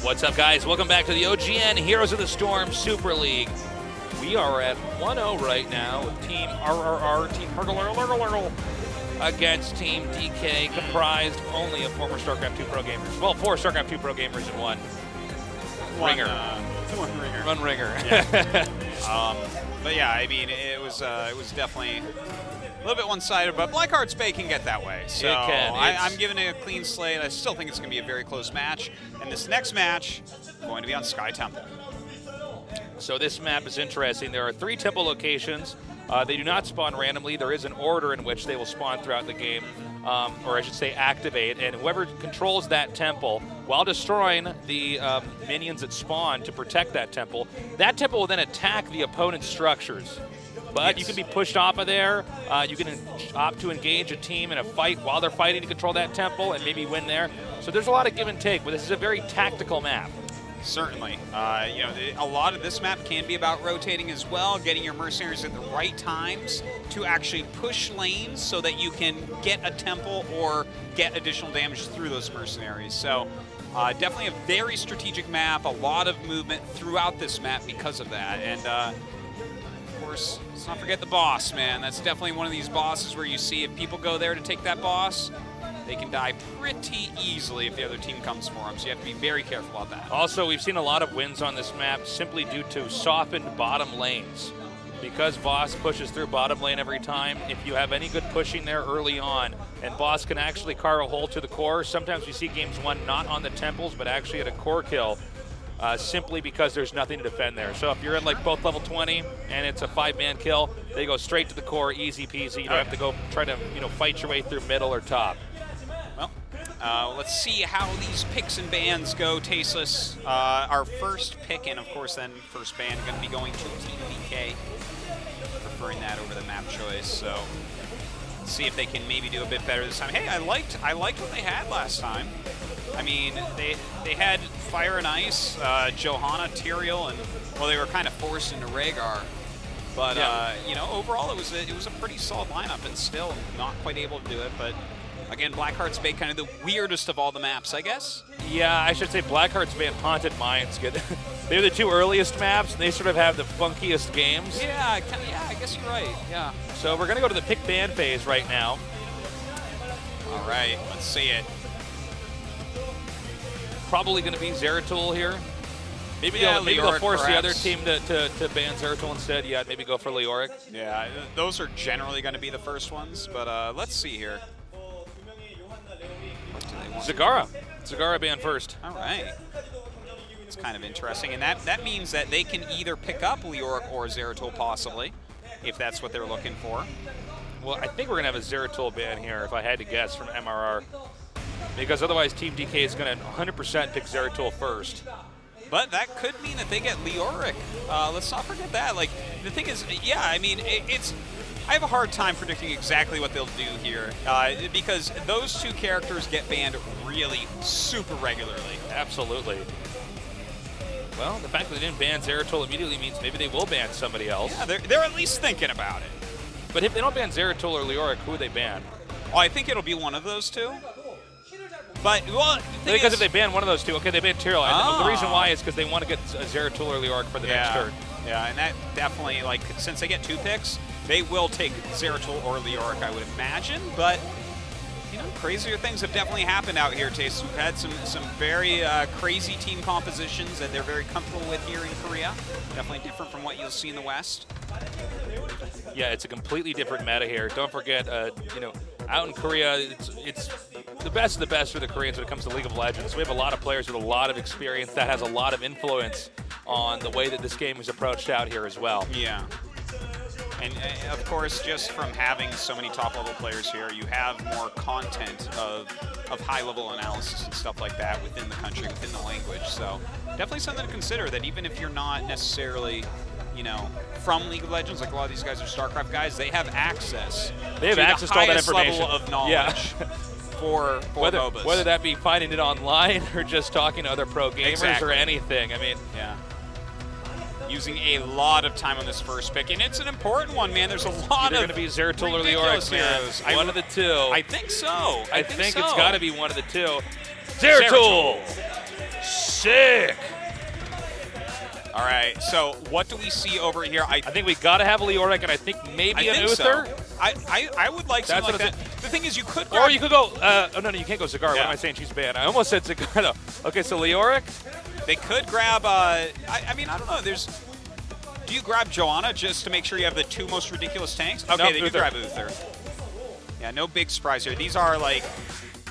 What's up, guys? Welcome back to the OGN Heroes of the Storm Super League. We are at 1-0 right now with Team RRR, Team Hurgle against Team DK, comprised only of former StarCraft 2 pro gamers. Well, 4 StarCraft 2 pro gamers and one ringer. One ringer. Yeah. But yeah, I mean, it was definitely a little bit one-sided, but Blackheart's Bay can get that way. So It can. I'm giving it a clean slate. I still think it's going to be a very close match. And this next match going to be on Sky Temple. So this map is interesting. There are 3 temple locations. They do not spawn randomly. There is an order in which they will spawn throughout the game, or I should say activate, and whoever controls that temple, while destroying the minions that spawn to protect that temple will then attack the opponent's structures. But you can be pushed off of there. You can opt to engage a team in a fight while they're fighting to control that temple and maybe win there. So there's a lot of give and take, but this is a very tactical map. Certainly. A lot of this map can be about rotating as well, getting your mercenaries at the right times to actually push lanes so that you can get a temple or get additional damage through those mercenaries. So definitely a very strategic map, a lot of movement throughout this map because of that. And of course, let's not forget the boss, man. That's definitely one of these bosses where you see if people go there to take that boss, they can die pretty easily if the other team comes for them, so you have to be very careful about that. Also, we've seen a lot of wins on this map simply due to softened bottom lanes. Because Boss pushes through bottom lane every time, if you have any good pushing there early on, and Boss can actually carve a hole to the core, sometimes we see games won not on the temples, but actually at a core kill, simply because there's nothing to defend there. So if you're in like both level 20 and it's a 5-man kill, they go straight to the core, easy peasy. You don't have to go try to fight your way through middle or top. Well, let's see how these picks and bans go, Tasteless. Our first pick, and of course then first ban, going to be going to Team DK. Preferring that over the map choice, so let's see if they can maybe do a bit better this time. Hey, I liked what they had last time. I mean, they had Fire and Ice, Johanna, Tyrael, and well, they were kind of forced into Rhaegar. But overall it was a pretty solid lineup, and still not quite able to do it. But again, Blackheart's Bay, kind of the weirdest of all the maps, I guess. Yeah, I should say Blackheart's Bay and Haunted Mines. They're the 2 earliest maps, and they sort of have the funkiest games. Yeah, I guess you're right. Yeah. So we're going to go to the pick ban phase right now. All right, let's see it. Probably going to be Zeratul here. Maybe Leoric, they'll force perhaps the other team to ban Zeratul instead. Yeah, maybe go for Leoric. Yeah, those are generally going to be the first ones, but let's see here. Zagara ban first. All right. It's kind of interesting, and that means that they can either pick up Leoric or Zeratul possibly, if that's what they're looking for. Well, I think we're going to have a Zeratul ban here, if I had to guess, from MRR. Because otherwise Team DK is going to 100% pick Zeratul first. But that could mean that they get Leoric. Let's not forget that. Like, the thing is, yeah, I mean, I have a hard time predicting exactly what they'll do here because those 2 characters get banned really super regularly. Absolutely. Well, the fact that they didn't ban Zeratul immediately means maybe they will ban somebody else. Yeah, they're at least thinking about it. But if they don't ban Zeratul or Leoric, who would they ban? Oh, I think it'll be one of those 2. But, well, because if they ban one of those 2, okay, they ban Tyrael. The reason why is because they want to get Zeratul or Leoric for the next turn. Yeah, and that definitely, like, since they get 2 picks, they will take Zeratul or Leoric, I would imagine. But, crazier things have definitely happened out here, Taste. We've had some very crazy team compositions that they're very comfortable with here in Korea. Definitely different from what you'll see in the West. Yeah, it's a completely different meta here. Don't forget, out in Korea, it's the best of the best for the Koreans when it comes to League of Legends. We have a lot of players with a lot of experience that has a lot of influence on the way that this game is approached out here as well. Yeah. And of course, just from having so many top-level players here, you have more content of high-level analysis and stuff like that within the country, within the language. So definitely something to consider, that even if you're not necessarily, from League of Legends, like a lot of these guys are StarCraft guys, they have access. They have access to all that information. Level of knowledge. Yeah. for MOBAs. Whether that be finding it online or just talking to other pro gamers or anything. I mean, yeah. Using a lot of time on this first pick, and it's an important one, man. There's a lot of going to be Zeratul or Leoric here. One of the 2. I think so. I think it's got to be one of the 2. Zeratul! sick. All right, so what do we see over here? I think we got to have Leoric, and I think maybe an Uther. So. I would like something like that. The thing is, you could grab... Or you could go... oh, no, you can't go Zagar. Yeah. What am I saying? She's banned. I almost said Zagar, though. Okay, so Leoric? They could grab... I mean, I don't know. There's... Do you grab Johanna just to make sure you have the 2 most ridiculous tanks? Okay, nope, they do grab Uther. Yeah, no big surprise here. These are, like...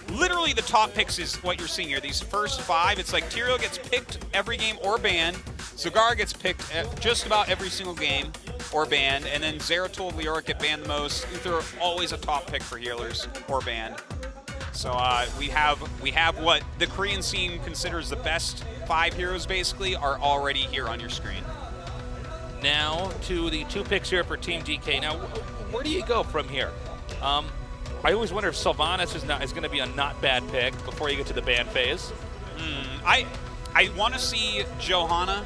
Literally, the top picks is what you're seeing here. These first 5, it's like Tyrael gets picked every game or banned. Zagar gets picked just about every single game or banned. And then Zeratul and Leoric get banned the most. Uther are always a top pick for healers or banned. So we have what the Korean scene considers the best 5 heroes, basically, are already here on your screen. Now to the 2 picks here for Team DK. Now, where do you go from here? I always wonder if Sylvanas is going to be a not bad pick before you get to the ban phase. I want to see Johanna.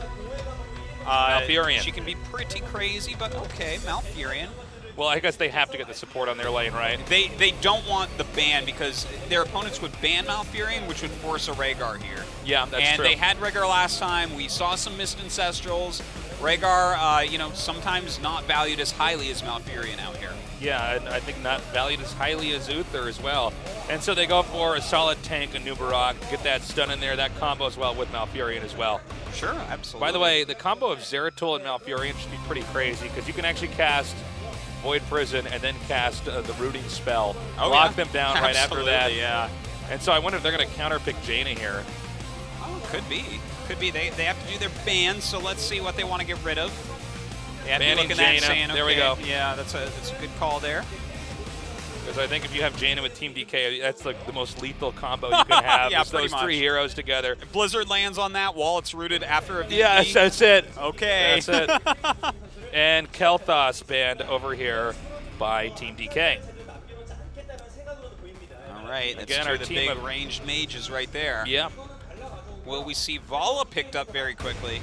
Malfurion. She can be pretty crazy, but okay, Malfurion. Well, I guess they have to get the support on their lane, right? They don't want the ban because their opponents would ban Malfurion, which would force a Rhaegar here. Yeah, that's true. And they had Rhaegar last time. We saw some missed Ancestrals. Rhaegar, sometimes not valued as highly as Malfurion out here. Yeah, and I think not valued as highly as Uther as well. And so they go for a solid tank and Nubarok, get that stun in there. That combo as well with Malfurion as well. Sure, absolutely. By the way, the combo of Zeratul and Malfurion should be pretty crazy because you can actually cast Void Prison and then cast the rooting spell. Lock them down right after that. Yeah. And so I wonder if they're going to counterpick Jaina here. Oh, could be. Could be. They have to do their bans, so let's see what they want to get rid of. They have to Banning look at that and Jaina. saying, There we go. Yeah, that's a good call there. Because I think if you have Jaina with Team DK, that's like the most lethal combo you can have. Yeah, It's those 3 heroes together. If Blizzard lands on that wall, it's rooted after a VP. Yeah, that's it. Okay. That's it. And Kel'Thas banned over here by Team DK. All right, that's Again, our the team big of ranged mages right there. Yeah. Will we see Vala picked up very quickly?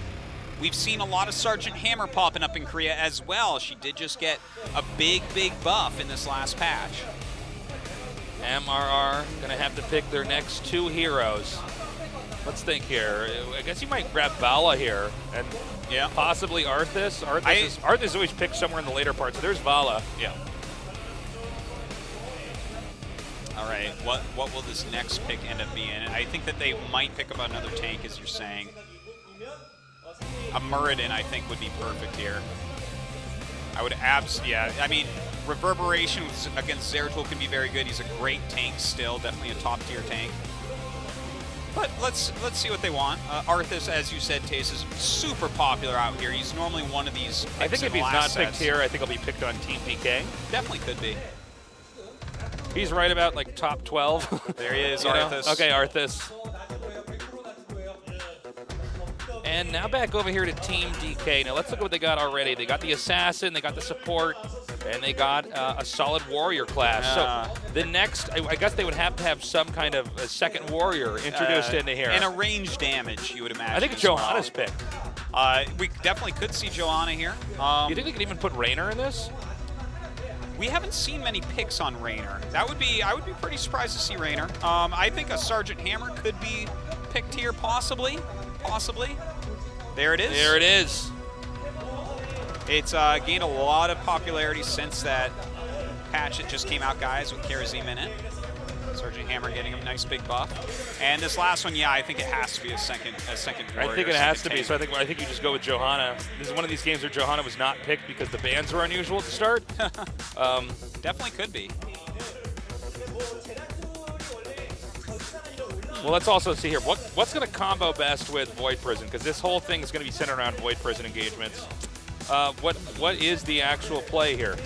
We've seen a lot of Sergeant Hammer popping up in Korea as well. She did just get a big buff in this last patch. MRR going to have to pick their next 2 heroes. Let's think here. I guess you might grab Vala here and possibly Arthas. Arthas always picked somewhere in the later part, so there's Vala. Yeah. All right, what will this next pick end up being? I think that they might pick up another tank, as you're saying. A Muradin, I think, would be perfect here. I would I mean, Reverberation against Zeratul can be very good. He's a great tank still, definitely a top-tier tank. But let's see what they want. Arthas, as you said, Tace, is super popular out here. He's normally one of these picks I think if he's not picked here, I think he'll be picked on Team DK. Definitely could be. He's right about like top 12. There he is, Arthas. Okay, Arthas. And now back over here to Team DK. Now let's look at what they got already. They got the Assassin, they got the Support, and they got a solid Warrior class. So the next, I guess they would have to have some kind of a second Warrior introduced into here. And a range damage, you would imagine. I think Johanna's picked. We definitely could see Johanna here. You think they could even put Raynor in this? We haven't seen many picks on Raynor. I would be pretty surprised to see Raynor. I think a Sergeant Hammer could be picked here, possibly. There it is. There it is. It's gained a lot of popularity since that patch that just came out, guys, with Karazim in it. Sergeant Hammer getting a nice big buff. And this last one, I think it has to be a second warrior. I think it has to be. So I think you just go with Johanna. This is one of these games where Johanna was not picked because the bans were unusual to start. Definitely could be. Well, let's also see here. What's going to combo best with Void Prison? Because this whole thing is going to be centered around Void Prison engagements. What is the actual play here?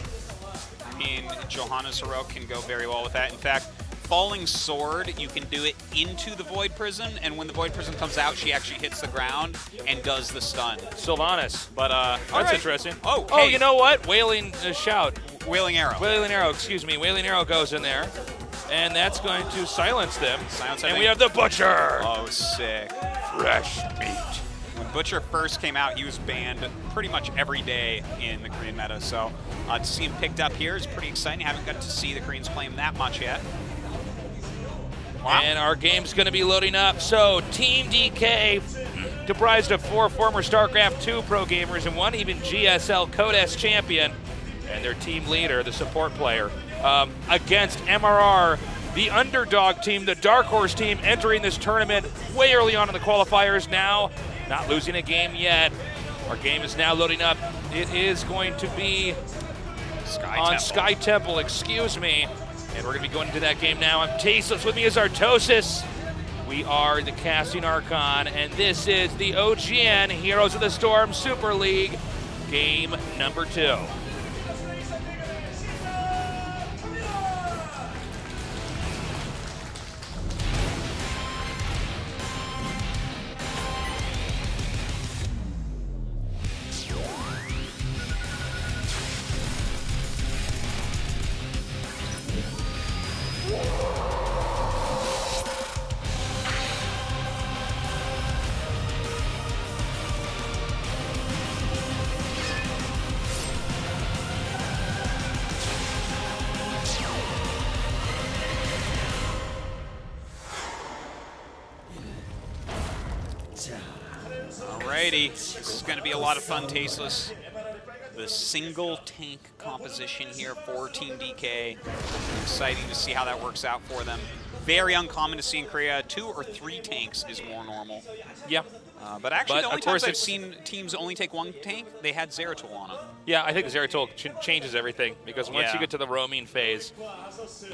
I mean, Johanna's Heroic can go very well with that. In fact, Falling Sword, you can do it into the Void Prison, and when the Void Prison comes out, she actually hits the ground and does the stun. Sylvanas. But, that's interesting. Oh, hey. You know what? Wailing Shout. Wailing Arrow. Wailing Arrow, excuse me. Wailing Arrow goes in there. And that's going to silence them. And we have the Butcher. Oh, sick. Fresh meat. When Butcher first came out, he was banned pretty much every day in the Korean meta. So to see him picked up here is pretty exciting. Haven't got to see the Koreans play him that much yet. Wow. And our game's going to be loading up. So Team DK, comprised of 4 former StarCraft 2 pro gamers and 1 even GSL Code S champion, and their team leader, the support player, against MRR, the underdog team, the dark horse team, entering this tournament way early on in the qualifiers. Now, not losing a game yet. Our game is now loading up. It is going to be Sky Temple, excuse me. And we're going to be going into that game now. I'm Tasteless. With me is Artosis. We are the Casting Archon, and this is the OGN Heroes of the Storm Super League, game number 2. Alrighty, this is going to be a lot of fun, Tasteless. The single tank composition here for Team DK. Exciting to see how that works out for them. Very uncommon to see in Korea. 2 or 3 tanks is more normal. Yeah. But actually, the only times I've seen teams only take 1 tank, they had Zeratul on them. Yeah, I think Zeratul changes everything, because once you get to the roaming phase,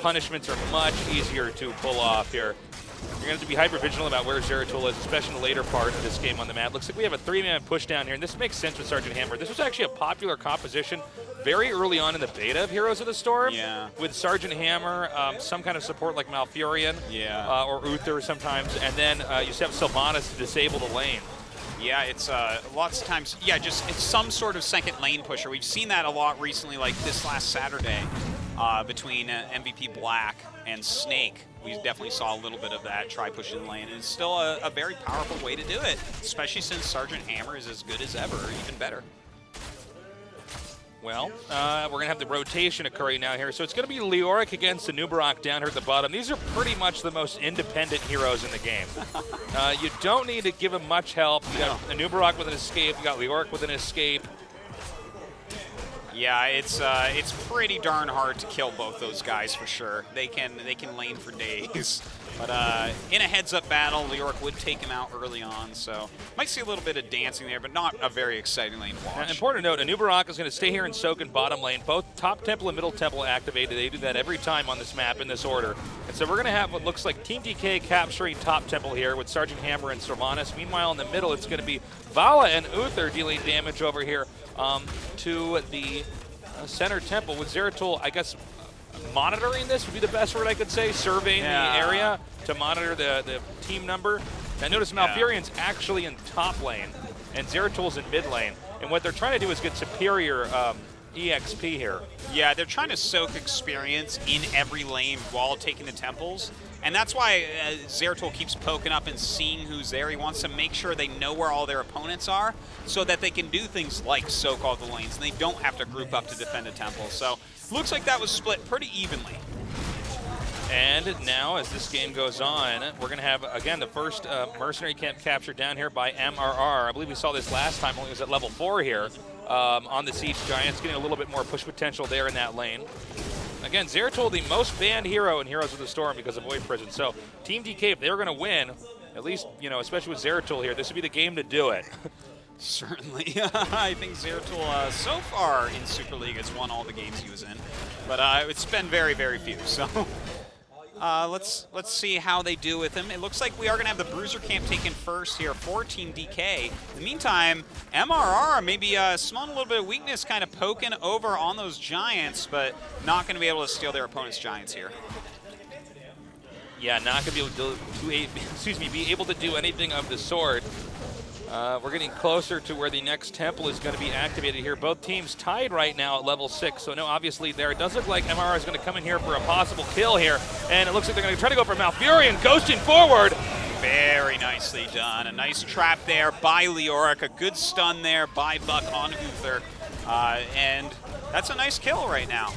punishments are much easier to pull off here. You're going to have to be hyper vigilant about where Zeratul is, especially in the later part of this game on the map. Looks like we have a 3-man push down here, and this makes sense with Sergeant Hammer. This was actually a popular composition very early on in the beta of Heroes of the Storm, with Sergeant Hammer, some kind of support like Malfurion, or Uther sometimes, and then you just have Sylvanas to disable the lane. Yeah, it's lots of times, it's some sort of second lane pusher. We've seen that a lot recently, like this last Saturday, between MVP Black and Snake. We definitely saw a little bit of that, try pushing the lane. And it's still a very powerful way to do it, especially since Sergeant Hammer is as good as ever, or even better. Well, we're going to have the rotation occurring now here. So it's going to be Leoric against Anubarak down here at the bottom. These are pretty much the most independent heroes in the game. You don't need to give them much help. You got Anubarak with an escape. You got Leoric with an escape. Yeah, it's pretty darn hard to kill both those guys for sure. They can lane for days. But in a heads-up battle, Leoric would take him out early on, so might see a little bit of dancing there, but not a very exciting lane to watch. Now, important to note, Anubarak is going to stay here and soak in bottom lane. Both top temple and middle temple activated. They do that every time on this map in this order. And so we're going to have what looks like Team DK capturing top temple here with Sergeant Hammer and Sylvanas. Meanwhile, in the middle, it's going to be Vala and Uther dealing damage over here to the center temple, with Zeratul, I guess, monitoring this would be the best word I could say, surveying the area to monitor the team number. Now notice Malfurion's actually in top lane, and Zeratul's in mid lane. And what they're trying to do is get superior EXP here. Yeah, they're trying to soak experience in every lane while taking the temples. And that's why Zeratul keeps poking up and seeing who's there. He wants to make sure they know where all their opponents are so that they can do things like soak all the lanes, and they don't have to group up to defend a temple. So looks like that was split pretty evenly. And now, as this game goes on, we're going to have, again, the first mercenary camp captured down here by MRR. I believe we saw this last time when it was at level 4 here on the Siege Giants, getting a little bit more push potential there in that lane. Again, Zeratul, the most banned hero in Heroes of the Storm because of Void Prison. So Team DK, if they're going to win, at least, especially with Zeratul here, this would be the game to do it. Certainly. I think Zeratul, so far in Super League, has won all the games he was in. But it's been very, very few. So let's see how they do with him. It looks like we are going to have the Bruiser camp taken first here for Team DK. In the meantime, MRR maybe smelling a little bit of weakness, kind of poking over on those Giants, but not going to be able to steal their opponent's Giants here. Yeah, not going to be able to be able to do anything of the sort. We're getting closer to where the next temple is going to be activated here. Both teams tied right now at level 6, so no, obviously there. It does look like MRR is going to come in here for a possible kill here, and it looks like they're going to try to go for Malfurion, ghosting forward. Very nicely done. A nice trap there by Leoric, a good stun there by Buck on Uther, and that's a nice kill right now.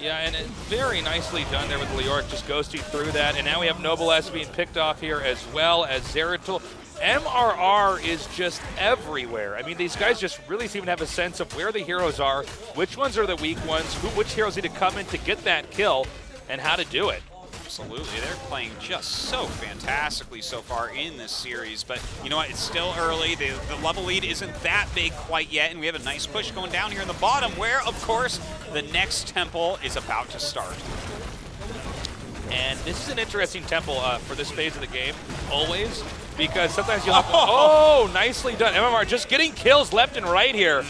Yeah, and very nicely done there with Leoric just ghosting through that. And now we have Noblesse being picked off here as well as Zeratul. MRR is just everywhere. I mean, these guys just really seem to have a sense of where the heroes are, which ones are the weak ones, which heroes need to come in to get that kill, and how to do it. Absolutely, they're playing just so fantastically so far in this series, but you know what, it's still early. The level lead isn't that big quite yet, and we have a nice push going down here in the bottom where, of course, the next temple is about to start. And this is an interesting temple for this phase of the game, always, because sometimes you'll have to, oh, nicely done. MMR just getting kills left and right here.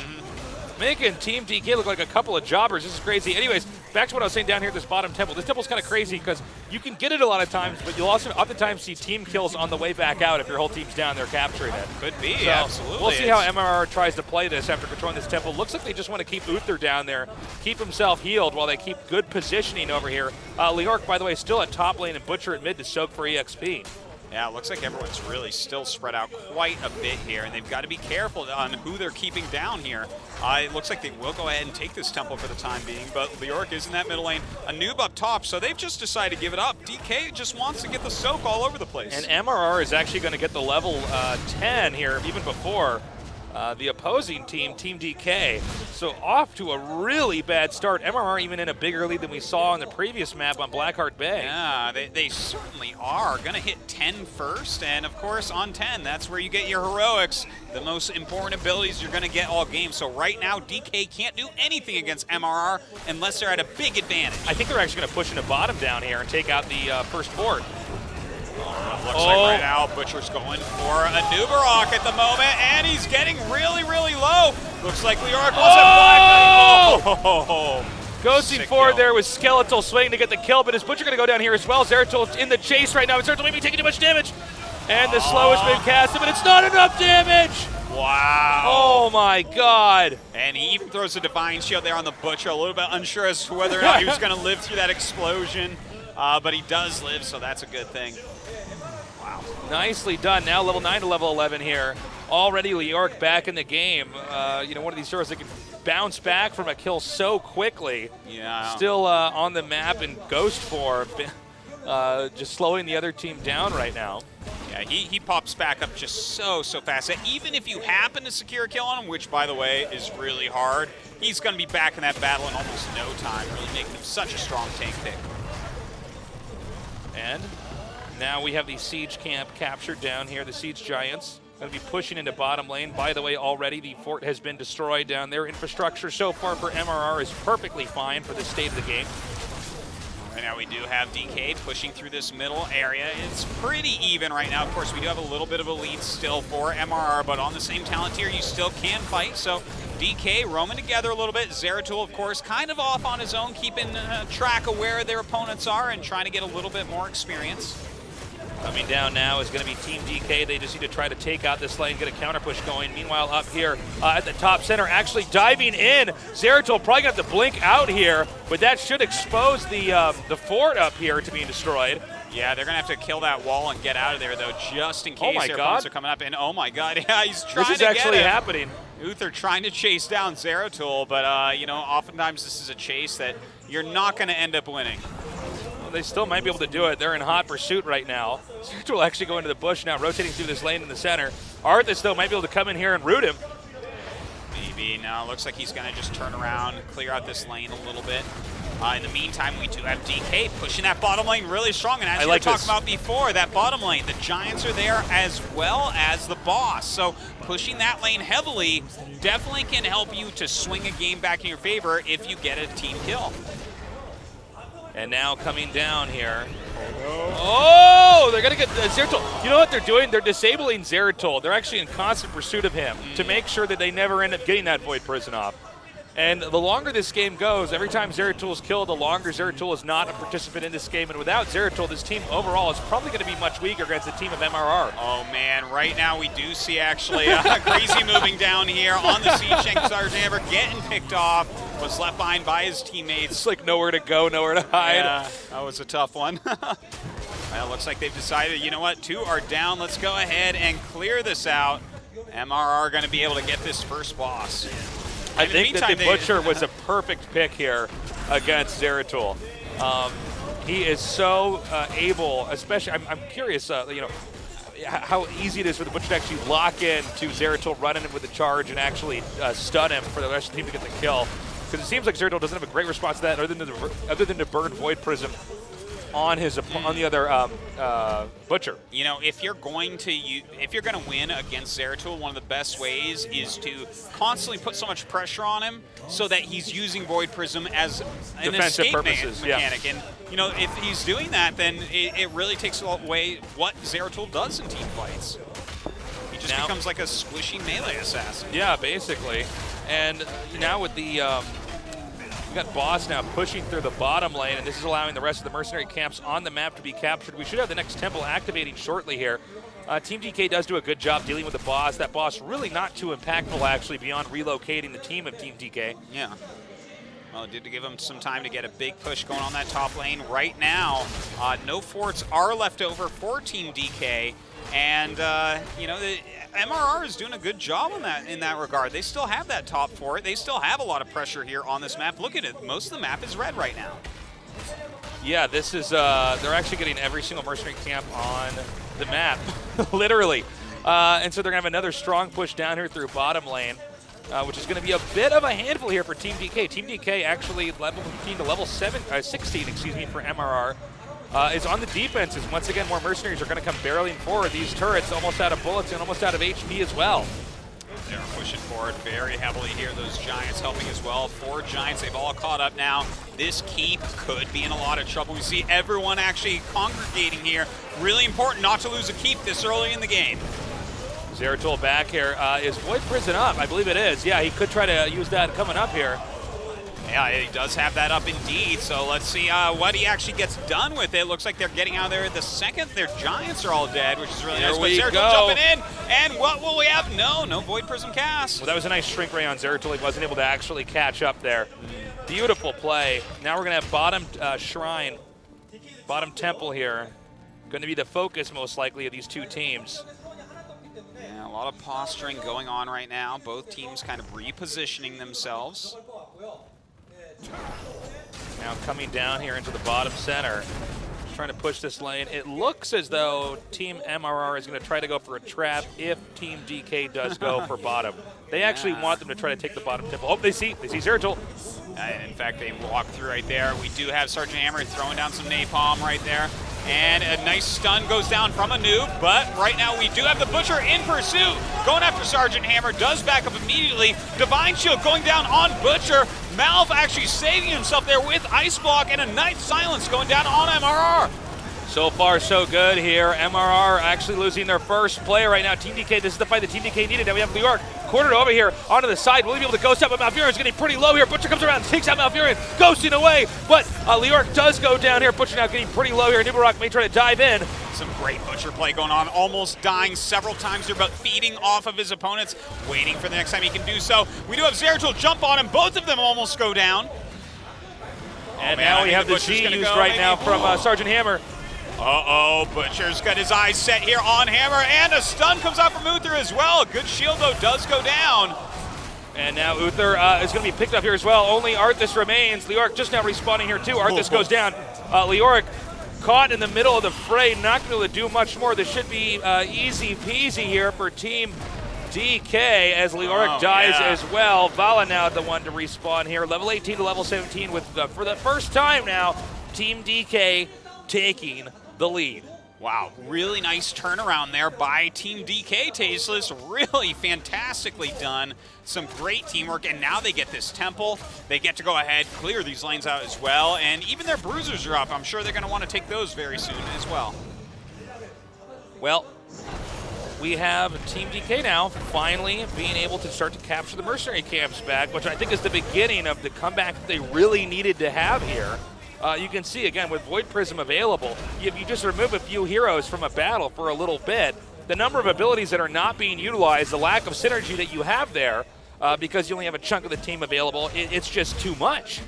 Making Team DK look like a couple of jobbers. This is crazy. Anyways, back to what I was saying down here at this bottom temple. This temple's kind of crazy because you can get it a lot of times, but you'll also oftentimes see team kills on the way back out if your whole team's down there capturing it. Could be, so absolutely. We'll see how MRR tries to play this after controlling this temple. Looks like they just want to keep Uther down there, keep himself healed while they keep good positioning over here. Leoric, by the way, still at top lane and Butcher at mid to soak for EXP. Yeah, it looks like everyone's really still spread out quite a bit here, and they've got to be careful on who they're keeping down here. It looks like they will go ahead and take this temple for the time being, but Leoric is in that middle lane. A noob up top, so they've just decided to give it up. DK just wants to get the soak all over the place. And MRR is actually going to get the level 10 here, even before the opposing team, Team DK. So off to a really bad start. MRR even in a bigger lead than we saw on the previous map on Blackheart Bay. Yeah, they certainly are. Going to hit 10 first, and of course on 10, that's where you get your heroics, the most important abilities you're going to get all game. So right now, DK can't do anything against MRR unless they're at a big advantage. I think they're actually going to push into bottom down here and take out the first fort. Looks like right now Butcher's going for a Nubarok at the moment, and he's getting really, really low. Looks like Leoric was at Black. Oh! Ghosting forward there with Skeletal swinging to get the kill, but is Butcher going to go down here as well? Zeratul in the chase right now. Zeratul may be taking too much damage. And the slow has been casted, but it's not enough damage. Wow. Oh my God. And he even throws a Divine Shield there on the Butcher, a little bit unsure as to whether or not he was going to live through that explosion. But he does live, so that's a good thing. Wow. Nicely done. Now level 9 to level 11 here. Already Leoric back in the game. You know, one of these heroes that can bounce back from a kill so quickly. Yeah. Still on the map in ghost form. Just slowing the other team down right now. Yeah, he pops back up just so fast that even if you happen to secure a kill on him, which, by the way, is really hard, he's going to be back in that battle in almost no time, really making him such a strong tank pick. And now we have the Siege camp captured down here, the Siege Giants. Going to be pushing into bottom lane. By the way, already the fort has been destroyed down there. Infrastructure so far for MRR is perfectly fine for the state of the game. Right now we do have DK pushing through this middle area. It's pretty even right now. Of course, we do have a little bit of a lead still for MRR, but on the same talent tier, you still can fight. So DK roaming together a little bit. Zeratul, of course, kind of off on his own, keeping track of where their opponents are and trying to get a little bit more experience. Coming down now is going to be Team DK. They just need to try to take out this lane, get a counter push going. Meanwhile, up here at the top center, actually diving in. Zeratul probably going to have to blink out here, but that should expose the fort up here to being destroyed. Yeah, they're going to have to kill that wall and get out of there, though, just in case their opponents are coming up. And oh my God, yeah, he's trying to get This is actually happening. Uther trying to chase down Zeratul, but, you know, oftentimes this is a chase that you're not going to end up winning. Well, they still might be able to do it. They're in hot pursuit right now. Zeratul will actually go into the bush now, rotating through this lane in the center. Arthas, though, might be able to come in here and root him. Maybe. No, looks like he's going to just turn around, clear out this lane a little bit. In the meantime, we do have DK pushing that bottom lane really strong. And as you were talking about before, that bottom lane, the Giants are there as well as the boss. So pushing that lane heavily definitely can help you to swing a game back in your favor if you get a team kill. And now coming down here. Oh, they're going to get Zeratul. You know what they're doing? They're disabling Zeratul. They're actually in constant pursuit of him to make sure that they never end up getting that Void Prison off. And the longer this game goes, every time Zeratul is killed, the longer Zeratul is not a participant in this game. And without Zeratul, this team overall is probably going to be much weaker against a team of MRR. Oh, man. Right now we do see actually Crazy moving down here on the Siege tank. Never getting picked off. Was left behind by his teammates. It's like nowhere to go, nowhere to hide. Yeah, that was a tough one. Well, looks like they've decided, you know what, 2 are down. Let's go ahead and clear this out. MRR are going to be able to get this first boss. I think that the Butcher was a perfect pick here against Zeratul. He is so able, especially, I'm curious, you know, how easy it is for the Butcher to actually lock in to Zeratul, running him with a charge and actually stun him for the rest of the team to get the kill. Because it seems like Zeratul doesn't have a great response to that other than to burn Void Prism on his on the other Butcher. You know, if you're going to win against Zeratul, one of the best ways is to constantly put so much pressure on him so that he's using Void Prism as an defensive escape purposes, mechanic. And you know, if he's doing that, then it really takes away what Zeratul does in team fights. He just becomes like a squishy melee assassin. Yeah, basically. And now with the we got Boss now pushing through the bottom lane, and this is allowing the rest of the mercenary camps on the map to be captured. We should have the next temple activating shortly here. Team DK does do a good job dealing with the boss. That boss really not too impactful, actually, beyond relocating the team of Team DK. Yeah. Well, it did give him some time to get a big push going on that top lane. Right now, no forts are left over for Team DK, and you know, the MRR is doing a good job on that in that regard. They still have that top fort. They still have a lot of pressure here on this map. Look at it. Most of the map is red right now. Yeah, this is, they're actually getting every single mercenary camp on the map, literally. And so they're going to have another strong push down here through bottom lane, which is going to be a bit of a handful here for Team DK. Team DK actually level 15 to level 16, excuse me, for MRR. Is on the defenses. Once again, more mercenaries are going to come barreling forward. These turrets almost out of bullets and almost out of HP as well. They're pushing forward very heavily here. Those Giants helping as well. 4 Giants, they've all caught up now. This keep could be in a lot of trouble. We see everyone actually congregating here. Really important not to lose a keep this early in the game. Zeratul back here. Is Void Prison up? I believe it is. Yeah, he could try to use that coming up here. Yeah, he does have that up indeed, so let's see what he actually gets done with it. Looks like they're getting out of there the second their Giants are all dead, which is really nice. But Zeratul jumping in, and what will we have? No Void Prism cast. Well, that was a nice shrink ray on Zeratul. He wasn't able to actually catch up there. Beautiful play. Now we're going to have bottom shrine, bottom temple here. Going to be the focus, most likely, of these two teams. Yeah, a lot of posturing going on right now. Both teams kind of repositioning themselves. Now coming down here into the bottom center, trying to push this lane. It looks as though Team MRR is going to try to go for a trap if Team DK does go for bottom. They actually want them to try to take the bottom temple. Oh, they see Zeratul. In fact, they walk through right there. We do have Sergeant Hammer throwing down some napalm right there. And a nice stun goes down from a noob, but right now we do have the Butcher in pursuit. Going after Sergeant Hammer, does back up immediately. Divine Shield going down on Butcher. Malv actually saving himself there with Ice Block, and a nice silence going down on MRR. So far, so good here. MRR actually losing their first player right now. Team DK, this is the fight that Team DK needed. Now we have New York cornered over here onto the side. Will he be able to ghost out? But Malfurion's getting pretty low here. Butcher comes around, takes out Malfurion, ghosting away. But New York does go down here. Butcher now getting pretty low here. Nibelrock may try to dive in. Some great Butcher play going on. Almost dying several times here, but feeding off of his opponents. Waiting for the next time he can do so. We do have Zeratul jump on him. Both of them almost go down. And now we have the G used right now from Sergeant Hammer. Uh-oh, Butcher's got his eyes set here on Hammer, and a stun comes out from Uther as well. A good shield, though, does go down. And now Uther is going to be picked up here as well. Only Arthas remains. Leoric just now respawning here, too. Arthas goes down. Leoric caught in the middle of the fray, not going to be able to do much more. This should be easy peasy here for Team DK as Leoric dies as well. Vala now the one to respawn here. Level 18 to level 17 with, for the first time now, Team DK taking the lead. Wow, really nice turnaround there by Team DK, Tasteless. Really fantastically done. Some great teamwork, and now they get this temple. They get to go ahead, clear these lanes out as well, and even their bruisers are up. I'm sure they're going to want to take those very soon as well. Well, we have Team DK now finally being able to start to capture the mercenary camps back, which I think is the beginning of the comeback that they really needed to have here. You can see, again, with Void Prism available, if you just remove a few heroes from a battle for a little bit, the number of abilities that are not being utilized, the lack of synergy that you have there, because you only have a chunk of the team available, it's just too much.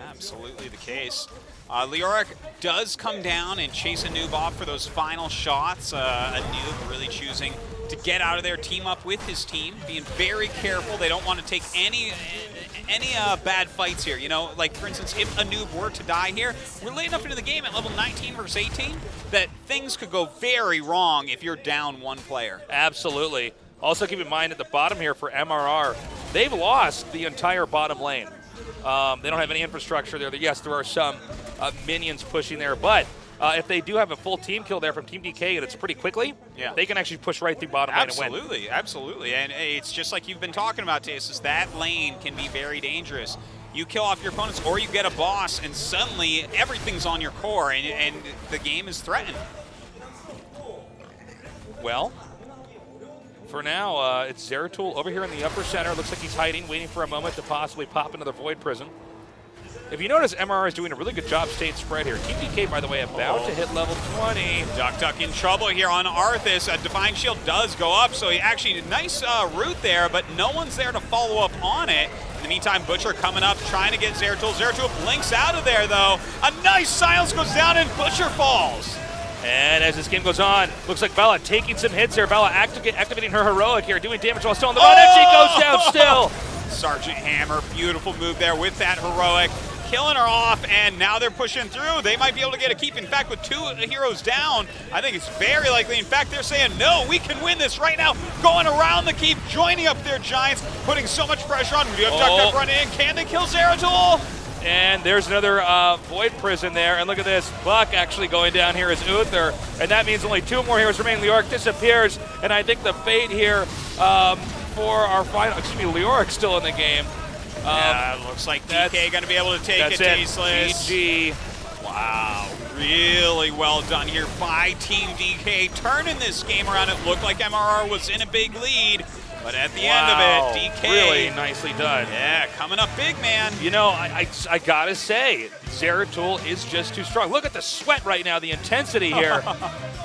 Absolutely the case. Leoric does come down and chase a noob off for those final shots. A noob really choosing to get out of there, team up with his team, being very careful. They don't want to take any bad fights here. You know, like for instance, if a noob were to die here, we're late enough into the game at level 19 versus 18 that things could go very wrong if you're down one player. Absolutely. Also keep in mind at the bottom here for MRR, they've lost the entire bottom lane. They don't have any infrastructure there. Yes, there are some minions pushing there, but if they do have a full team kill there from Team DK and it's pretty quickly, they can actually push right through bottom lane and win. Absolutely, absolutely. And it's just like you've been talking about, Tasis, that lane can be very dangerous. You kill off your opponents or you get a boss and suddenly everything's on your core and the game is threatened. Well, for now, it's Zeratul over here in the upper center. Looks like he's hiding, waiting for a moment to possibly pop another Void Prison. If you notice, MRR is doing a really good job staying spread here. Team DK, by the way, about to hit level 20. Duck in trouble here on Arthas. A Divine Shield does go up, so he actually, nice route there, but no one's there to follow up on it. In the meantime, Butcher coming up, trying to get Zeratul. Zeratul blinks out of there, though. A nice silence goes down, and Butcher falls. And as this game goes on, looks like Bella taking some hits here. Bella activating her heroic here, doing damage while still on the run, and she goes down still. Sergeant Hammer, beautiful move there with that heroic. Killing her off, and now they're pushing through. They might be able to get a keep. In fact, with 2 heroes down, I think it's very likely. In fact, they're saying, no, we can win this right now. Going around the keep, joining up their Giants, putting so much pressure on. We do have Duck running in. Can they kill Zeratul? And there's another Void Prison there. And look at this. Buck actually going down here is Uther. And that means only 2 more heroes remain. Leoric disappears. And I think the fate here for our final, Leoric's still in the game. Yeah, it looks like DK going to be able to take it, Tasteless. GG. Wow, really well done here by Team DK, turning this game around. It looked like MRR was in a big lead, but at the end of it, DK. Really nicely done. Yeah, coming up big, man. You know, I gotta say, Zeratul is just too strong. Look at the sweat right now, the intensity here,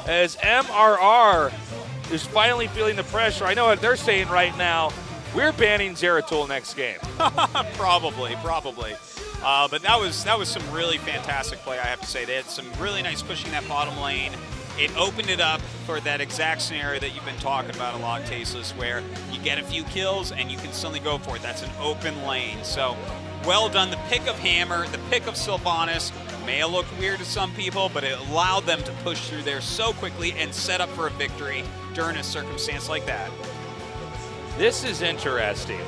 as MRR is finally feeling the pressure. I know what they're saying right now. We're banning Zeratul next game. Probably. But that was some really fantastic play, I have to say. They had some really nice pushing that bottom lane. It opened it up for that exact scenario that you've been talking about a lot, Tasteless, where you get a few kills and you can suddenly go for it. That's an open lane. So, well done. The pick of Hammer, the pick of Sylvanas may have looked weird to some people, but it allowed them to push through there so quickly and set up for a victory during a circumstance like that. This is interesting.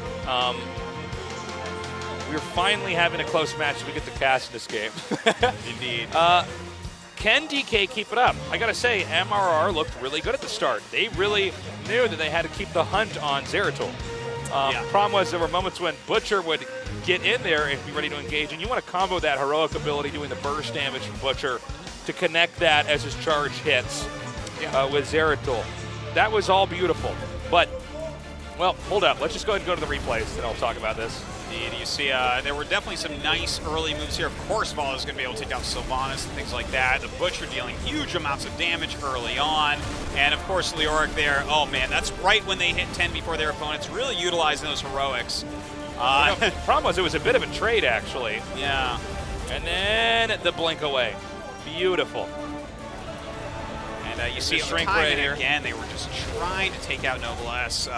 We're finally having a close match. We get to cast this game. Indeed. Can DK keep it up? I gotta say, MRR looked really good at the start. They really knew that they had to keep the hunt on Zeratul. Problem was there were moments when Butcher would get in there and be ready to engage, and you want to combo that heroic ability doing the burst damage from Butcher to connect that as his charge hits with Zeratul. That was all beautiful, but well, hold up. Let's just go ahead and go to the replays, and I'll talk about this. Indeed. You see, there were definitely some nice early moves here. Of course, Vala is going to be able to take out Sylvanas and things like that. The Butcher dealing huge amounts of damage early on. And, of course, Leoric there. Oh, man, that's right when they hit 10 before their opponents, really utilizing those heroics. The problem was it was a bit of a trade, actually. Yeah. And then the blink away. Beautiful. And you see Shrink time Ray and here. again, they were just trying to take out Noblesse,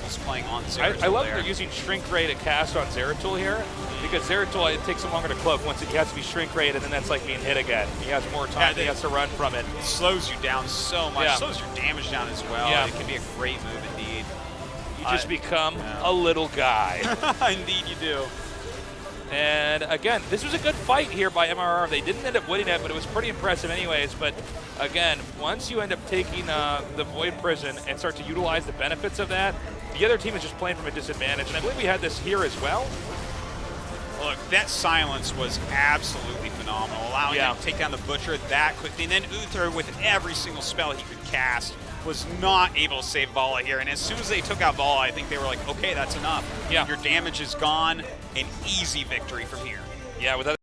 who's playing on Zeratul I love there. they're using Shrink Ray to cast on Zeratul here, because Zeratul, it takes him longer to cloak. Once he has to be Shrink Rayed, and then that's like being hit again. He has more time, he has to run from it. It slows you down so much, slows your damage down as well. Yeah. It can be a great move indeed. You just become a little guy. Indeed you do. And again, this was a good fight here by MRR. They didn't end up winning it, but it was pretty impressive anyways. But again, once you end up taking the Void Prison and start to utilize the benefits of that, the other team is just playing from a disadvantage. And I believe we had this here as well. Look, that silence was absolutely phenomenal, allowing him to take down the Butcher that quickly. And then Uther, with every single spell he could cast, was not able to save Vala here. And as soon as they took out Vala, I think they were like, okay, that's enough. Yeah. Your damage is gone. An easy victory from here. Yeah, with that.